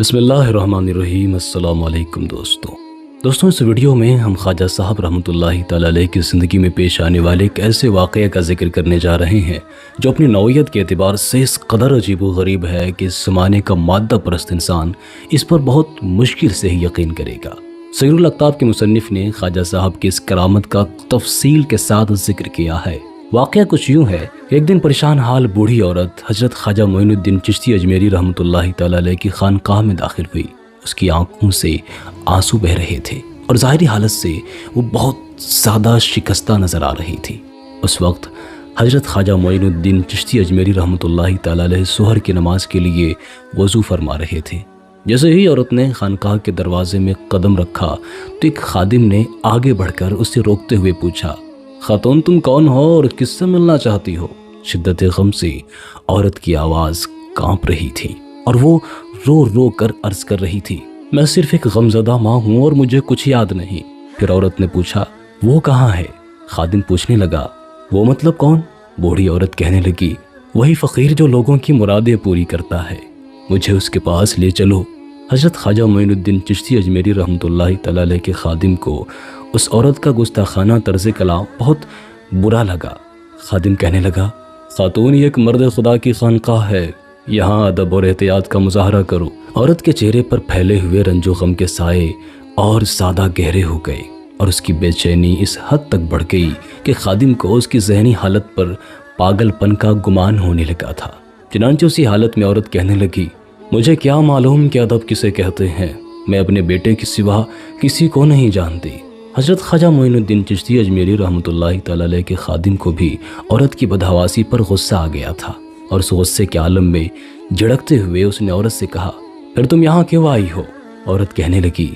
बिस्मिल्लाहिर्रहमानिर्रहीम। अस्सलाम वालेकुम दोस्तों इस वीडियो में हम ख्वाजा साहब रहमतुल्लाहि तआला अलैह की ज़िंदगी में पेश आने वाले एक ऐसे वाक़ये का जिक्र करने जा रहे हैं जो अपनी नौइयत के एतबार से इस कदर अजीब व गरीब है कि इस ज़माने का मादा परस्त इंसान इस पर बहुत मुश्किल से ही यकीन करेगा। सगीरुल अक़ताब के मुसन्निफ़ ने ख्वाजा साहब की इस करामत का तफसील के साथ जिक्र किया है। वाक़या कुछ यूँ है, एक दिन परेशान हाल बूढ़ी औरत हज़रत ख्वाजा मोइनुद्दीन चिश्ती अजमेरी रहमतुल्लाहि तआला अलैह की खानकाह में दाखिल हुई। उसकी आंखों से आंसू बह रहे थे और ज़ाहिरी हालत से वो बहुत ज़्यादा शिकस्ता नज़र आ रही थी। उस वक्त हज़रत ख्वाजा मोइनुद्दीन चिश्ती अजमेरी रहमतुल्लाहि तआला अलैह सुहर की नमाज के लिए वज़ू फरमा रहे थे। जैसे ही औरत ने खानकाह के दरवाजे में कदम रखा तो एक खादिम ने आगे बढ़कर उससे रोकते हुए पूछा, खातून तुम कौन हो और किससे मिलना चाहती हो? शिद्दत गम से औरत की आवाज़ कांप रही थी और वो रो रो कर अर्ज कर रही थी, मैं सिर्फ एक गमज़दा माँ हूँ और मुझे कुछ याद नहीं। फिर औरत ने पूछा, वो कहाँ है? खादिम पूछने लगा, वो मतलब कौन? बूढ़ी औरत कहने लगी, वही फ़कीर जो लोगों की मुरादें पूरी करता है, मुझे उसके पास ले चलो। हज़रत ख्वाजा मोइनुद्दीन चिश्ती अजमेरी रहमतुल्लाहि तआला अलैह के खादिम को उस औरत का गुस्ताखाना तर्ज़ कलाम बहुत बुरा लगा। खादिम कहने लगा, खातून ये एक मर्द खुदा की खानकाह है, यहाँ अदब और एहतियात का मुजाहरा करो। औरत के चेहरे पर फैले हुए रंजो गम के साए और ज़्यादा गहरे हो गए और उसकी बेचैनी इस हद तक बढ़ गई कि खादिम को उसकी ज़हनी हालत पर पागलपन का गुमान होने लगा था। चुनांचे उसी हालत में औरत कहने लगी, मुझे क्या मालूम कि अदब किसे कहते हैं, मैं अपने बेटे के सिवा किसी को नहीं जानती। हज़रत ख्वाजा मोइनुद्दीन चिश्ती अजमेरी रहमतुल्लाहि तआला अलैह के खादिम को भी औरत की बदहवासी पर गुस्सा आ गया था और उस गुस्से के आलम में झिड़कते हुए उसने औरत से कहा, फिर तुम यहाँ क्यों आई हो? औरत कहने लगी,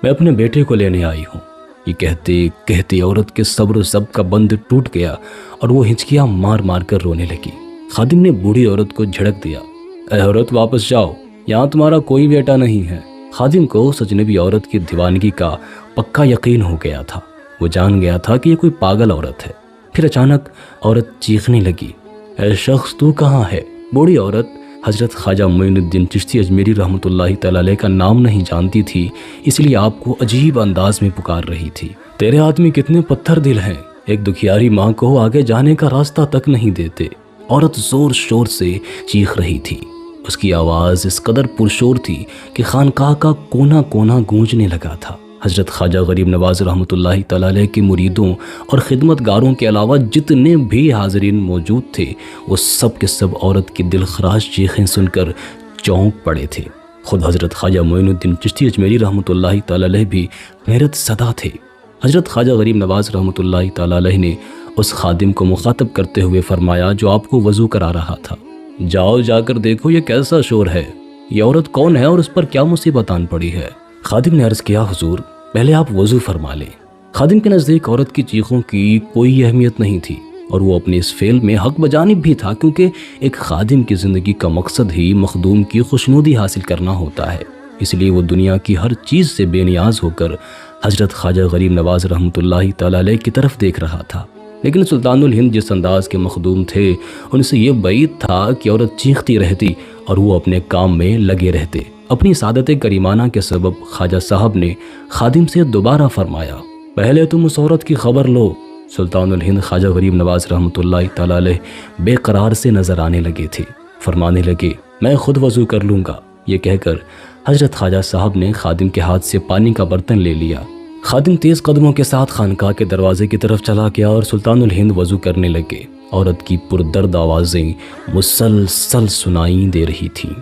मैं अपने बेटे को लेने आई हूँ। ये कहते कहते औरत के सब्र ज़ब्त का बंद टूट गया और वो हिचकियाँ मार मार कर रोने लगी। खादिम ने बूढ़ी औरत को झिड़क दिया, ऐ औरत वापस जाओ, यहाँ तुम्हारा कोई बेटा नहीं है। खादिम को उस अजनबी औरत की दीवानगी का पक्का यकीन हो गया था। वो जान गया था कि ये कोई पागल औरत है। फिर अचानक औरत चीखने लगी, ऐ शख्स तू कहाँ है? बूढ़ी औरत हज़रत ख्वाजा मोइनुद्दीन चिश्ती अजमेरी रहमतुल्लाहि तआला अलैह का नाम नहीं जानती थी, इसलिए आपको अजीब अंदाज में पुकार रही थी। तेरे आदमी कितने पत्थर दिल हैं, एक दुखियारी माँ को आगे जाने का रास्ता तक नहीं देते। औरत ज़ोर शोर से चीख रही थी। उसकी आवाज़ इस कदर पुरशोर थी कि खानकाह का कोना कोना गूंजने लगा था। हज़रत ख्वाजा गरीब नवाज़ रहमतुल्लाहि तआला अलैह के मुरीदों और खिदमतगारों के अलावा जितने भी हाज़रीन मौजूद थे वो सब के सब औरत की दिलखराश चीखें सुनकर चौंक पड़े थे। खुद हज़रत ख्वाजा मोइनुद्दीन चिश्ती अजमेरी रहमतुल्लाहि तआला अलैह भी हैरत ज़दा थे। हज़रत ख्वाजा गरीब नवाज़ रहमतुल्लाहि तआला अलैह ने उस खादिम को मुखातब करते हुए फरमाया जो आपको वज़ू करा रहा था, जाओ जाकर देखो ये कैसा शोर है, ये औरत कौन है और उस पर क्या मुसीबत आन पड़ी है। खादिम ने अर्ज़ किया, हुजूर पहले आप वज़ू फरमा लें। खादिम के नज़दीक औरत की चीखों की कोई अहमियत नहीं थी और वो अपने इस फेल में हक बजानिब भी था, क्योंकि एक खादिम की ज़िंदगी का मकसद ही मखदूम की खुशनुदी हासिल करना होता है। इसलिए वो दुनिया की हर चीज़ से बेनियाज होकर हज़रत ख्वाजा गरीब नवाज़ रहमतुल्लाहि तआला अलैह की तरफ देख रहा था। लेकिन सुल्तानुल हिंद जिस अंदाज के मखदूम थे, उनसे ये बैद था कि औरत चीखती रहती और वो अपने काम में लगे रहते। अपनी सादत करीमाना के सबब ख्वाजा साहब ने खादिम से दोबारा फरमाया, पहले तुम उस औरत की खबर लो। सुल्तानुल हिंद ख्वाजा गरीब नवाज़ रहमतुल्लाहि तआला अलैह बेकरार से नज़र आने लगे थे। फरमाने लगे, मैं खुद वज़ू कर लूँगा। ये कहकर हज़रत ख्वाजा साहब ने खादिम के हाथ से पानी का बर्तन ले लिया। खादिम तेज़ कदमों के साथ खानकाह के दरवाजे की तरफ चला गया और सुल्तानुल हिंद वज़ू करने लगे। औरत की पुरदर्द आवाज़ें मुसलसल सुनाई दे रही थीं,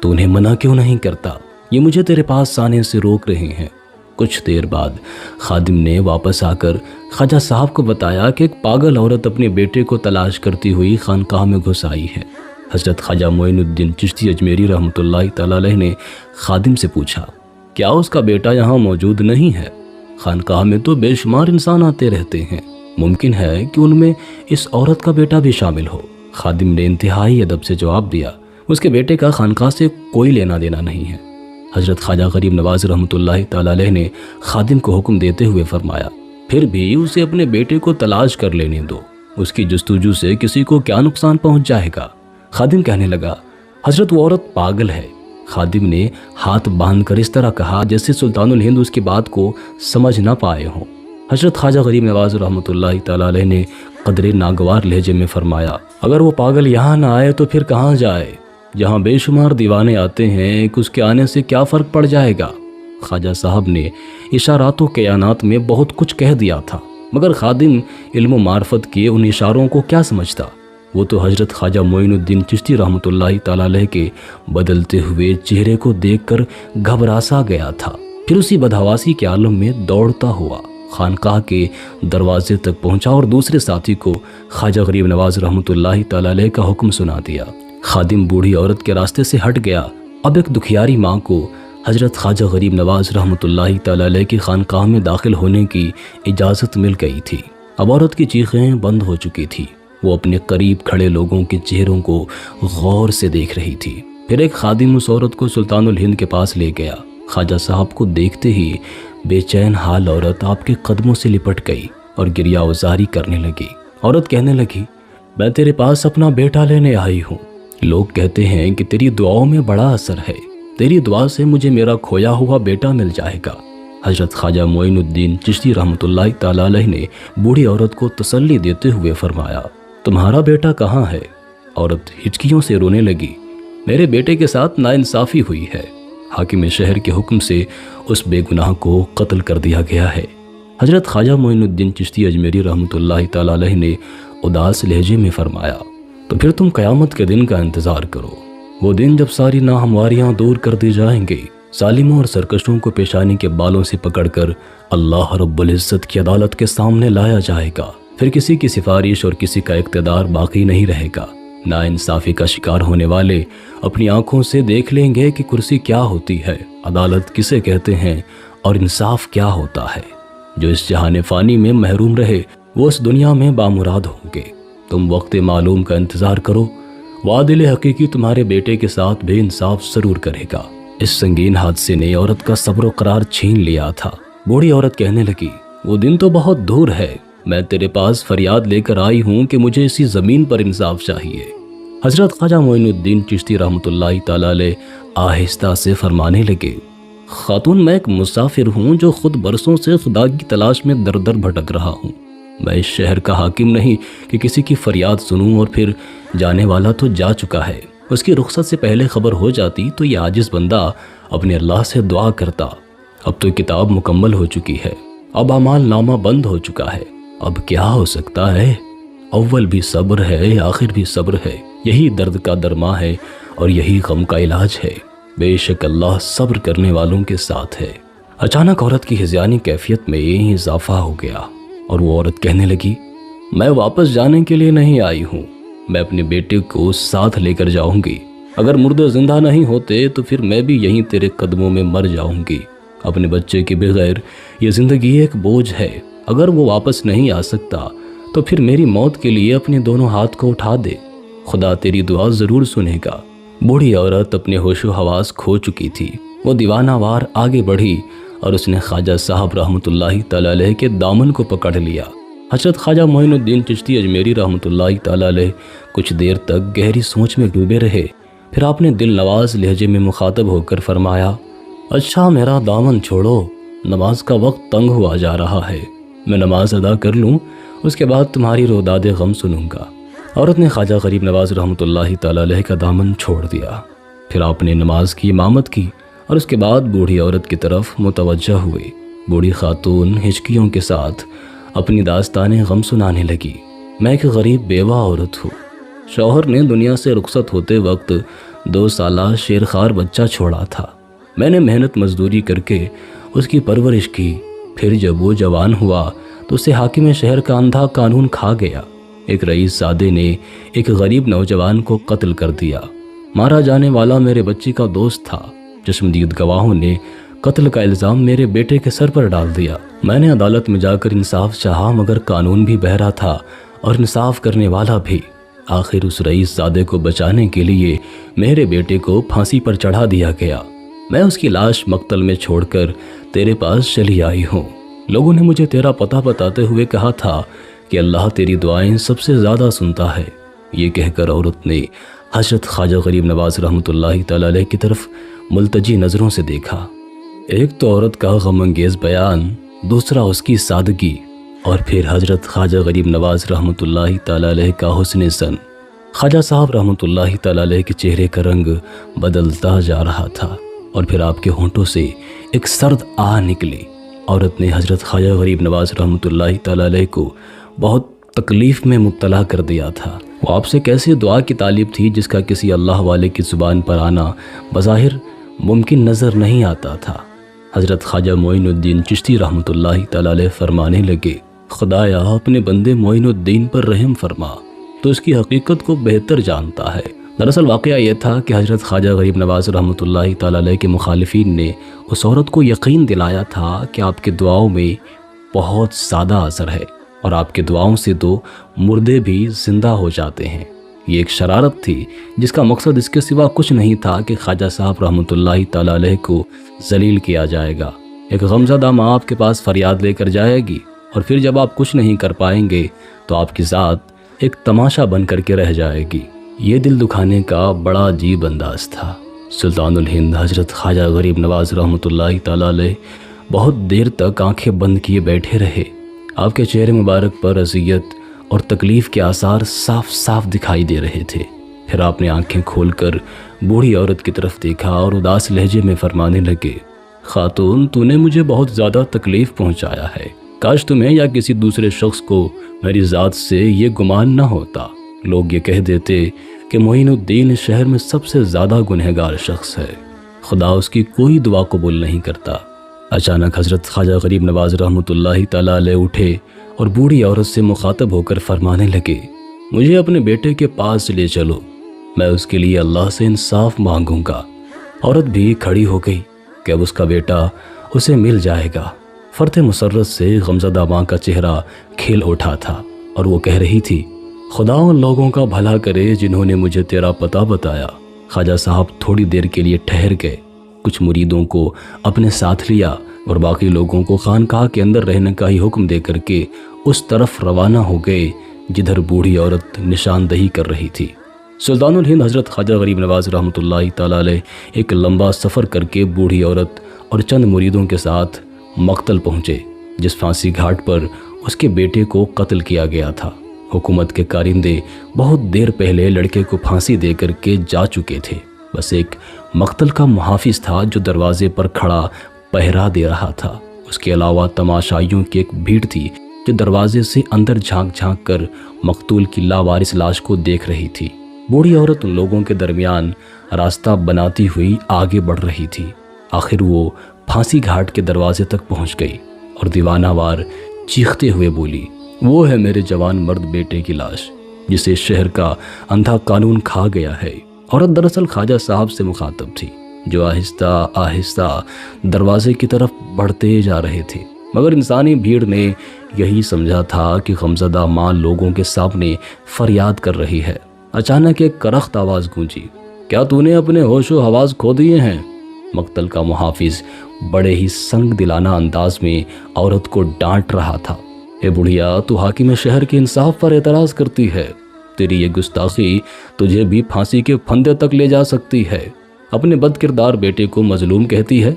तो उन्हें मना क्यों नहीं करता, ये मुझे तेरे पास आने से रोक रहे हैं। कुछ देर बाद खादिम ने वापस आकर ख्वाजा साहब को बताया कि एक पागल औरत अपने बेटे को तलाश करती हुई खानकाह में घुस आई है। हज़रत ख्वाजा मोइनुद्दीन चिश्ती अजमेरी रहमतुल्लाहि तआला अलैह ने खादिम से पूछा, क्या उसका बेटा यहाँ मौजूद नहीं है? खानकाह में तो बेशुमार इंसान आते रहते हैं, मुमकिन है कि उनमें इस औरत का बेटा भी शामिल हो। खादिम ने इंतहाई अदब से जवाब दिया, उसके बेटे का खानकाह से कोई लेना देना नहीं है। हज़रत ख्वाजा गरीब नवाज़ रहमतुल्लाहि तआला अलैह ने खादिम को हुक्म देते हुए फरमाया, फिर भी उसे अपने बेटे को तलाश कर लेने दो, उसकी जस्तुजू से किसी को क्या नुकसान पहुँच जाएगा। खादिम कहने लगा, हज़रत वो औरत पागल है, خادم نے ہاتھ باندھ کر اس طرح کہا جیسے سلطان الہند اس کی بات کو سمجھ نہ پائے ہوں۔ حضرت خواجہ غریب نواز رحمۃ اللہ تعالیٰ علیہ نے قدرے ناگوار لہجے میں فرمایا، اگر وہ پاگل یہاں نہ آئے تو پھر کہاں جائے؟ جہاں بے شمار دیوانے آتے ہیں کہ اس کے آنے سے کیا فرق پڑ جائے گا؟ خواجہ صاحب نے اشارات و کیانات میں بہت کچھ کہہ دیا تھا، مگر خادم علم و معرفت کے ان اشاروں کو کیا سمجھتا؟ وہ تو حضرت خواجہ معین الدین چشتی رحمۃ اللہ تعالیٰ علیہ کے بدلتے ہوئے چہرے کو دیکھ کر گھبرا سا گیا تھا۔ پھر اسی بدحواسی کے عالم میں دوڑتا ہوا خانقاہ کے دروازے تک پہنچا اور دوسرے ساتھی کو خواجہ غریب نواز رحمۃ اللہ تعالیٰ علیہ کا حکم سنا دیا۔ خادم بوڑھی عورت کے راستے سے ہٹ گیا۔ اب ایک دکھیاری ماں کو حضرت خواجہ غریب نواز رحمۃ اللہ تعالیٰ علیہ کی خانقاہ میں داخل ہونے کی اجازت مل گئی تھی۔ اب عورت کی چیخیں بند ہو چکی تھی۔ وہ اپنے قریب کھڑے لوگوں کے چہروں کو غور سے دیکھ رہی تھی۔ پھر ایک خادم اس عورت کو سلطان الہند کے پاس لے گیا۔ خواجہ صاحب کو دیکھتے ہی بے چین حال عورت آپ کے قدموں سے لپٹ گئی اور گریہ وزاری کرنے لگی۔ عورت کہنے لگی، میں تیرے پاس اپنا بیٹا لینے آئی ہوں۔ لوگ کہتے ہیں کہ تیری دعاؤں میں بڑا اثر ہے، تیری دعا سے مجھے میرا کھویا ہوا بیٹا مل جائے گا۔ حضرت خواجہ معین الدین چشتی رحمۃ اللہ تعالیٰ علیہ نے بوڑھی عورت کو تسلی دیتے ہوئے فرمایا، تمہارا بیٹا کہاں ہے؟ عورت ہچکیوں سے رونے لگی، میرے بیٹے کے ساتھ ناانصافی ہوئی ہے، حاکم شہر کے حکم سے اس بے گناہ کو قتل کر دیا گیا ہے۔ حضرت خواجہ معین الدین چشتی اجمیری رحمۃ اللہ تعالیٰ علیہ نے اداس لہجے میں فرمایا، تو پھر تم قیامت کے دن کا انتظار کرو، وہ دن جب ساری ناہمواریاں دور کر دی جائیں گی، ظالموں اور سرکشوں کو پیشانی کے بالوں سے پکڑ کر اللہ رب العزت کی عدالت کے سامنے لایا جائے گا۔ پھر کسی کی سفارش اور کسی کا اقتدار باقی نہیں رہے گا۔ ناانصافی کا شکار ہونے والے اپنی آنکھوں سے دیکھ لیں گے کہ کرسی کیا ہوتی ہے، عدالت کسے کہتے ہیں اور انصاف کیا ہوتا ہے۔ جو اس جہان فانی میں محروم رہے وہ اس دنیا میں بامراد ہوں گے۔ تم وقت معلوم کا انتظار کرو، وہ عادل حقیقی تمہارے بیٹے کے ساتھ بے انصاف ضرور کرے گا۔ اس سنگین حادثے نے عورت کا صبر و قرار چھین لیا تھا۔ بوڑھی عورت کہنے لگی، وہ دن تو بہت دور ہے، میں تیرے پاس فریاد لے کر آئی ہوں کہ مجھے اسی زمین پر انصاف چاہیے۔ حضرت خواجہ معین الدین چشتی رحمۃ اللہ تعالیٰ علیہ آہستہ سے فرمانے لگے، خاتون میں ایک مسافر ہوں جو خود برسوں سے خدا کی تلاش میں در در بھٹک رہا ہوں۔ میں اس شہر کا حاکم نہیں کہ کسی کی فریاد سنوں اور پھر جانے والا تو جا چکا ہے، اس کی رخصت سے پہلے خبر ہو جاتی تو یہ عاجز بندہ اپنے اللہ سے دعا کرتا۔ اب تو کتاب مکمل ہو چکی ہے، اب اعمال نامہ بند ہو چکا ہے، اب کیا ہو سکتا ہے؟ اول بھی صبر ہے، آخر بھی صبر ہے، یہی درد کا درما ہے اور یہی غم کا علاج ہے۔ بے شک اللہ صبر کرنے والوں کے ساتھ ہے۔ اچانک عورت کی ہذیانی کیفیت میں اضافہ ہو گیا اور وہ عورت کہنے لگی، میں واپس جانے کے لیے نہیں آئی ہوں، میں اپنے بیٹے کو ساتھ لے کر جاؤں گی۔ اگر مردے زندہ نہیں ہوتے تو پھر میں بھی یہیں تیرے قدموں میں مر جاؤں گی۔ اپنے بچے کے بغیر یہ زندگی ایک بوجھ ہے، اگر وہ واپس نہیں آ سکتا تو پھر میری موت کے لیے اپنے دونوں ہاتھ کو اٹھا دے، خدا تیری دعا ضرور سنے گا۔ بوڑھی عورت اپنے ہوش و حواس کھو چکی تھی۔ وہ دیوانہ وار آگے بڑھی اور اس نے خواجہ صاحب رحمۃ اللہ تعالیٰ علیہ کے دامن کو پکڑ لیا۔ حضرت خواجہ معین الدین چشتی اجمیری رحمۃ اللہ تعالیٰ علیہ کچھ دیر تک گہری سوچ میں ڈوبے رہے۔ پھر آپ نے دل نواز لہجے میں مخاطب ہو کر فرمایا، اچھا میرا دامن چھوڑو، نماز کا وقت تنگ ہوا جا رہا ہے، میں نماز ادا کر لوں، اس کے بعد تمہاری روداد غم سنوں گا۔ عورت نے خواجہ غریب نواز رحمۃ اللہ تعالیٰ علیہ کا دامن چھوڑ دیا۔ پھر آپ نے نماز کی امامت کی اور اس کے بعد بوڑھی عورت کی طرف متوجہ ہوئے۔ بوڑھی خاتون ہچکیوں کے ساتھ اپنی داستان غم سنانے لگی، میں ایک غریب بیوہ عورت ہوں، شوہر نے دنیا سے رخصت ہوتے وقت 2 سالہ شیرخوار بچہ چھوڑا تھا، میں نے محنت مزدوری کر کے اس کی پرورش کی، پھر جب وہ جوان ہوا تو اسے حاکم شہر کا اندھا قانون کھا گیا۔ ایک رئیس زادے نے ایک غریب نوجوان کو قتل کر دیا۔ مارا جانے والا میرے بچے کا دوست تھا، چشمدید گواہوں نے قتل کا الزام میرے بیٹے کے سر پر ڈال دیا۔ میں نے عدالت میں جا کر انصاف چاہا مگر قانون بھی بہرا تھا اور انصاف کرنے والا بھی۔ آخر اس رئیس زادے کو بچانے کے لیے میرے بیٹے کو پھانسی پر چڑھا دیا گیا۔ میں اس کی لاش مقتل میں چھوڑ کر تیرے پاس چلی آئی ہوں۔ لوگوں نے مجھے تیرا پتہ بتاتے ہوئے کہا تھا کہ اللہ تیری دعائیں سب سے زیادہ سنتا ہے۔ یہ کہہ کر عورت نے حضرت خواجہ غریب نواز رحمۃ اللہ تعالیٰ علیہ کی طرف मुल्तजी नज़रों से देखा। एक तो औरत का गमंगेज़ बयान, दूसरा उसकी सादगी, और फिर हज़रत ख्वाजा गरीब नवाज़ रहमतुल्लाहि ताला अलैह का हुस्न सन। ख्वाजा साहब रहमतुल्लाहि ताला अलैह के चेहरे का रंग बदलता जा रहा था और फिर आपके होंठों से एक सर्द आह निकली। औरत ने हज़रत ख्वाजा गरीब नवाज़ रहमतुल्लाहि ताला अलैह को बहुत तकलीफ़ में मुब्तला कर दिया था। वो आपसे कैसे दुआ की तालिब थी जिसका किसी अल्लाह वाले की ज़ुबान पर आना बज़ाहिर मुमकिन नज़र नहीं आता था। हज़रत ख्वाजा मोइनुद्दीन चिश्ती रहमतुल्लाहि ताला अलैह फरमाने लगे, खुदाया अपने बंदे मोइनुद्दीन पर रहम फरमा, तो इसकी हकीकत को बेहतर जानता है। दरअसल वाक़या यह था कि हज़रत ख्वाजा गरीब नवाज़ रहमतुल्लाहि ताला अलैह के मुखालिफिन ने उस औरत को यकीन दिलाया था कि आपके दुआओं में बहुत ज़्यादा असर है और आपके दुआओं से तो मुर्दे भी ज़िंदा हो जाते हैं। ये एक शरारत थी जिसका मकसद इसके सिवा कुछ नहीं था कि ख्वाजा साहब रहमतुल्लाहि ताला अलैह को जलील किया जाएगा। एक गमज़दा माँ आपके पास फरियाद लेकर जाएगी और फिर जब आप कुछ नहीं कर पाएंगे तो आपकी ज़ात एक तमाशा बन करके रह जाएगी। ये दिल दुखाने का बड़ा अजीब अंदाज था। सुल्तानुल हिंद हज़रत ख्वाजा गरीब नवाज़ रहमतुल्लाहि ताला अलैह बहुत देर तक आंखें बंद किए बैठे रहे। आपके चेहरे मुबारक पर अज़ियत और तकलीफ़ के आसार साफ साफ दिखाई दे रहे थे। फिर आपने आंखें खोलकर बूढ़ी औरत की तरफ देखा और उदास लहजे में फरमाने लगे, खातून तूने मुझे बहुत ज़्यादा तकलीफ़ पहुंचाया है। काश तुम्हें या किसी दूसरे शख्स को मेरी ज़ात से ये गुमान ना होता। लोग ये कह देते कि मोइनुद्दीन इस शहर में सबसे ज़्यादा गुनहगार शख्स है, खुदा उसकी कोई दुआ कबूल नहीं करता। अचानक हज़रत ख्वाजा गरीब नवाज़ रहमतुल्लाहि ताला अलैह उठे और बूढ़ी औरत से मुखातब होकर फरमाने लगे, मुझे अपने बेटे के पास ले चलो, मैं उसके लिए अल्लाह से इंसाफ मांगूंगा। औरत भी खड़ी हो गई कि अब उसका बेटा उसे मिल जाएगा। फ़र्त मुसर्रत से गमज़दा माँ का चेहरा खिल उठा था और वो कह रही थी, खुदा उन लोगों का भला करे जिन्होंने मुझे तेरा पता बताया। ख्वाजा साहब थोड़ी देर के लिए ठहर गए, कुछ मुरीदों को अपने साथ लिया और बाकी लोगों को खानकाह के अंदर रहने का ही हुक्म दे करके उस तरफ रवाना हो गए जिधर बूढ़ी औरत निशानदही कर रही थी। सुल्तानुल हिंद हज़रत ख्वाजा गरीब नवाज़ रहमतुल्लाहि ताला अलैह एक लंबा सफ़र करके बूढ़ी औरत और चंद मुरीदों के साथ मक्तल पहुँचे जिस फांसी घाट पर उसके बेटे को कत्ल किया गया था। हुकूमत के कारिंदे बहुत देर पहले लड़के को फांसी दे करके जा चुके थे। बस एक मक्तल का मुहाफिज था जो दरवाजे पर खड़ा पहरा दे रहा था। उसके अलावा तमाशाइयों की एक भीड़ थी जो दरवाजे से अंदर झांक झांक कर मकतूल की लावारिस लाश को देख रही थी। बूढ़ी औरत उन लोगों के दरमियान रास्ता बनाती हुई आगे बढ़ रही थी। आखिर वो फांसी घाट के दरवाजे तक पहुंच गई और दीवानावार चीखते हुए बोली, वो है मेरे जवान मर्द बेटे की लाश जिसे शहर का अंधा कानून खा गया है। औरत दरअसल ख्वाजा साहब से मुखातब थी जो आहिस्ता आहिस्ता दरवाजे की तरफ बढ़ते जा रहे थे, मगर इंसानी भीड़ ने यही समझा था कि गमज़दा माँ लोगों के सामने फरियाद कर रही है। अचानक एक करख्त आवाज़ गूंजी, क्या तूने अपने होशो हवास खो दिए हैं? मक्तल का मुहाफिज बड़े ही संग दिलाना अंदाज में औरत को डांट रहा था। ए बुढ़िया, तू हाकिम शहर के इंसाफ पर एतराज़ करती है, तेरी ये गुस्ताखी तुझे भी फांसी के फंदे तक ले जा सकती है। अपने बदकिरदार बेटे को मजलूम कहती है।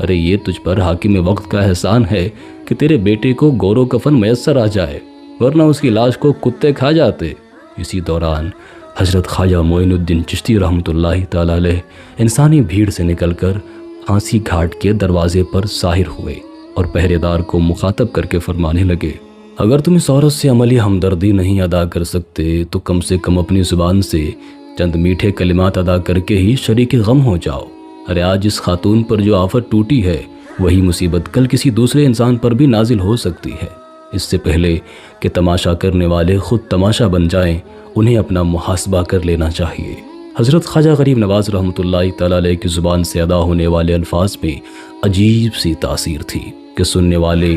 अरे ये तुझ पर हाकिम वक्त का एहसान है कि तेरे बेटे को गोरो कफन मैसर आ जाए, वरना उसकी लाश को कुत्ते खा जाते। इसी दौरान हज़रत ख्वाजा मोइनुद्दीन चिश्ती रहमतुल्लाहि ताला अलैह इंसानी भीड़ से निकलकर फांसी घाट के दरवाजे पर ज़ाहिर हुए और पहरेदार को मुखातब करके फरमाने लगे, अगर तुम इस औरत से अमली हमदर्दी नहीं अदा कर सकते तो कम से कम अपनी ज़ुबान से चंद मीठे कलिमात अदा करके ही शरीक गम हो जाओ। अरे आज इस खातून पर जो आफत टूटी है वही मुसीबत कल किसी दूसरे इंसान पर भी नाजिल हो सकती है। इससे पहले कि तमाशा करने वाले खुद तमाशा बन जाएं, उन्हें अपना मुहासबा कर लेना चाहिए। हज़रत ख्वाजा गरीब नवाज़ रहमतुल्लाहि ताला अलैह की ज़ुबान से अदा होने वाले अल्फाज में अजीब सी तासीर थी कि सुनने वाले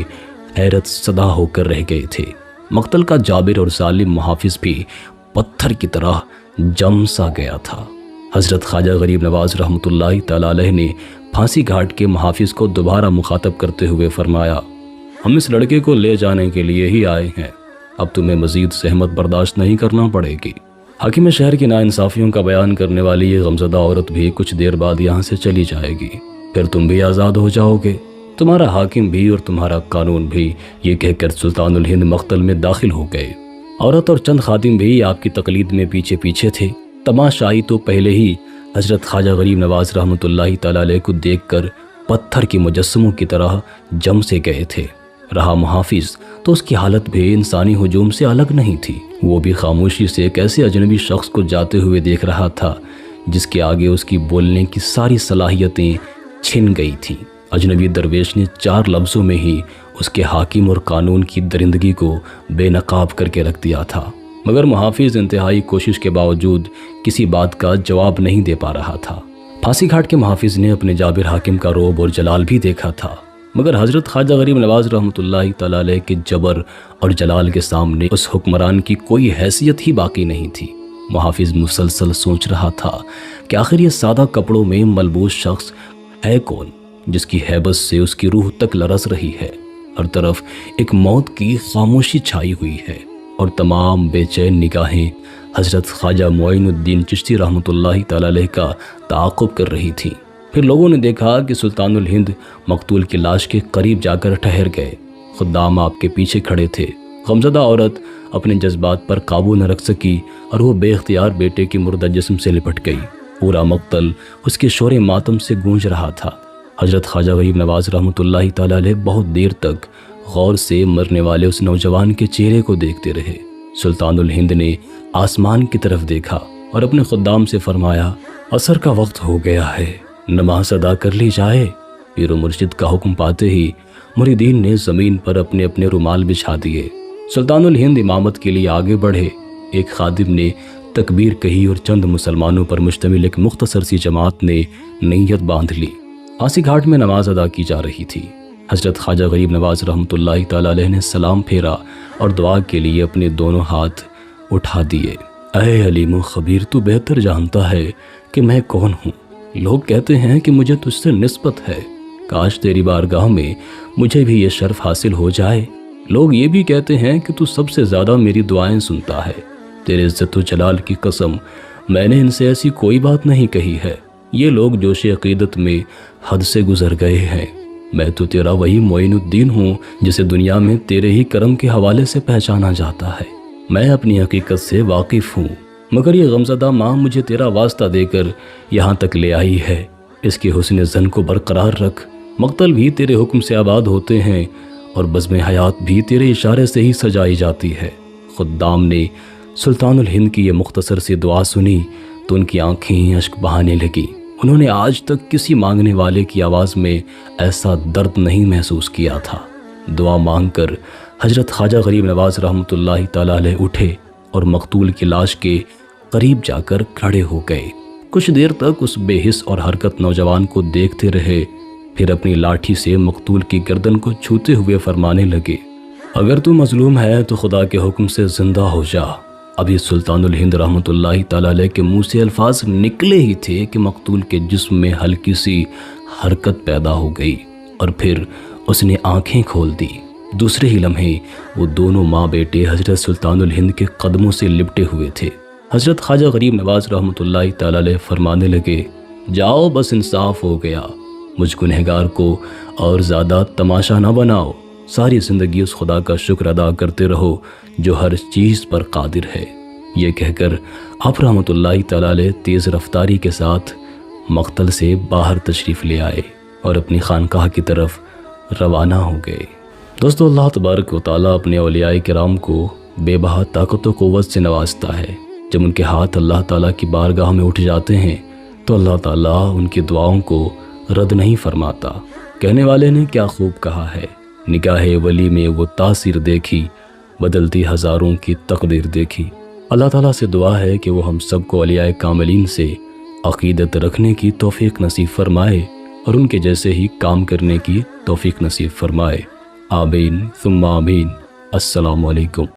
हैरत सदा होकर रह गए थे। मक्तल का जाबिर और जालिम मुहाफिज भी पत्थर की तरह जम सा गया था। हज़रत ख्वाजा गरीब नवाज़ रहमतुल्लाहि ताला अलैह ने फांसी घाट के मुहाफिज को दोबारा मुखातब करते हुए फरमाया, हम इस लड़के को ले जाने के लिए ही आए हैं, अब तुम्हें मज़ीद सहमत बर्दाश्त नहीं करना पड़ेगी। हाकिम शहर की नाइंसाफियों का बयान करने वाली ये गमज़दा औरत भी कुछ देर बाद यहाँ से चली जाएगी, फिर तुम भी आज़ाद हो जाओगे, तुम्हारा हाकिम भी और तुम्हारा कानून भी। ये कहकर सुल्तानुल हिंद मख्तल में दाखिल हो गए। औरत और चंद खादिम भी आपकी तकलीद में पीछे पीछे थे। तमाशाई तो पहले ही हजरत ख्वाजा गरीब नवाज रहमतुल्लाहि तआला अलैह को देखकर पत्थर के मुजस्समों की तरह जम से गए थे। रहा मुहाफिज तो उसकी हालत भी इंसानी हुजूम से अलग नहीं थी। वो भी खामोशी से एक ऐसे अजनबी शख्स को जाते हुए देख रहा था जिसके आगे उसकी बोलने की सारी सलाहियतें छिन गई थीं। अजनबी दरवेश ने 4 लफ्ज़ों में ही उसके हाकिम और कानून की दरिंदगी को बेनकाब करके रख दिया था, मगर मुहाफिज इंतहाई कोशिश के बावजूद किसी बात का जवाब नहीं दे पा रहा था। फांसी घाट के मुहाफिज ने अपने जाबिर हाकिम का रोब और जलाल भी देखा था, मगर हजरत ख्वाजा गरीब नवाज रहमतुल्लाहि तआला अलैह के जबर और जलाल के सामने उस हुक्मरान की कोई हैसियत ही बाकी नहीं थी। मुहाफिज मुसलसल सोच रहा था कि आखिर ये सादा कपड़ों में मलबूस शख्स है कौन जिसकी हैबत से उसकी रूह तक लरस रही है। हर तरफ एक मौत की खामोशी छाई हुई है और तमाम बेचैन निगाहें हजरत ख्वाजा मोइनुद्दीन चिश्ती रहमतुल्लाहि तआला अलैह का ताक़ुब कर रही थीं। फिर लोगों ने देखा कि सुल्तानुल हिंद मकतूल की लाश के करीब जाकर ठहर गए। खुद्दाम आपके पीछे खड़े थे। गमज़दा औरत अपने जज्बात पर काबू न रख सकी और वो बेख्तियार बेटे की मुर्दा जिस्म से लिपट गई। पूरा मक्तल उसके शोरे मातम से गूंज रहा था। हजरत ख्वाजा गरीब नवाज रहमतुल्लाहि तआला अलैह बहुत देर तक गौर से मरने वाले उस नौजवान के चेहरे को देखते रहे। सुल्तानुल हिंद ने आसमान की तरफ देखा और अपने खुद्दाम से फरमाया, असर का वक्त हो गया है, नमाज अदा कर ली जाए। पीर मुर्शिद का हुक्म पाते ही मुरीदीन ने ज़मीन पर अपने अपने रुमाल बिछा दिए। सुल्तानुल हिंद इमामत के लिए आगे बढ़े। एक खादिम ने तकबीर कही और चंद मुसलमानों पर मुश्तमिल एक मुख्तसर सी जमात ने नीयत बांध ली। फांसी घाट में नमाज अदा की जा रही थी। हजरत ख्वाजा गरीब नवाज रहमतुल्लाहि तआला अलैह ने सलाम फेरा और दुआ के लिए अपने दोनों हाथ उठा दिए। ऐ अलीम खबीर, तू बेहतर जानता है कि मैं कौन हूँ। लोग कहते हैं कि मुझे तुझसे निस्बत है, काश तेरी बारगाह में मुझे भी ये शर्फ हासिल हो जाए। लोग ये भी कहते हैं कि तू सबसे ज़्यादा मेरी दुआएं सुनता है। तेरे इज्जत व जलाल की कसम, मैंने इनसे ऐसी कोई बात नहीं कही है। ये लोग जोश अक़ीदत में हद से गुजर गए हैं। मैं तो तेरा वही मोइनुद्दीन हूँ जिसे दुनिया में तेरे ही करम के हवाले से पहचाना जाता है। मैं अपनी हकीकत से वाकिफ़ हूँ, मगर ये गमज़दा माँ मुझे तेरा वास्ता देकर यहाँ तक ले आई है। इसके हुस्न ज़न को बरकरार रख। मक्तल भी तेरे हुक्म से आबाद होते हैं और बज़्म हयात भी तेरे इशारे से ही सजाई जाती है। खुद्दाम ने सुल्तानुल हिंद की ये मुख्तसर सी दुआ सुनी तो उनकी आँखें अश्क बहाने लगी। उन्होंने आज तक किसी मांगने वाले की आवाज़ में ऐसा दर्द नहीं महसूस किया था। दुआ मांगकर हजरत ख्वाजा गरीब नवाज रहमतुल्लाहि तआला अलैह उठे और मकतूल की लाश के करीब जाकर खड़े हो गए। कुछ देर तक उस बेहिस और हरकत नौजवान को देखते रहे, फिर अपनी लाठी से मकतूल की गर्दन को छूते हुए फरमाने लगे, अगर तू मजलूम है तो खुदा के हुक्म से ज़िंदा हो जा। अभी सुल्तानुल हिंद रहमतुल्लाहि तआला अलैह के मुंह से अल्फाज निकले ही थे कि मकतूल के जिस्म में हल्की सी हरकत पैदा हो गई और फिर उसने आंखें खोल दी। दूसरे ही लम्हे वो दोनों माँ बेटे हजरत सुल्तानुल हिंद के कदमों से लिपटे हुए थे। हजरत ख्वाजा गरीब नवाज रहमतुल्लाहि तआला अलैह फरमाने लगे, जाओ बस इंसाफ हो गया, मुझ गुनहगार को और ज़्यादा तमाशा ना बनाओ। सारी ज़िंदगी उस खुदा का शुक्र अदा करते रहो जो हर चीज़ पर कादिर है। ये कहकर आप रहमतुल्लाहि तआला अलैह तेज़ रफ्तारी के साथ मक्तल से बाहर तशरीफ़ ले आए और अपनी खानकाह की तरफ रवाना हो गए। दोस्तों, अल्लाह तबारक व तआला अपने औलियाए किराम को बेबहा ताकत व क़ुव्वत से नवाजता है। जब उनके हाथ अल्लाह ताला की बारगाह में उठ जाते हैं तो अल्लाह ताला उनकी दुआओं को रद्द नहीं फरमाता। कहने वाले ने क्या खूब कहा है, निगाहे वली में वो तासीर देखी, बदलती हज़ारों की तकदीर देखी। अल्लाह ताला से दुआ है कि वो हम सबको औलियाए कामिलीन से अक़ीदत रखने की तौफ़ीक़ नसीब फरमाए और उनके जैसे ही काम करने की तौफ़ीक़ नसीब फरमाए। आमीन सुम्मा आमीन। अस्सलामु अलैकुम।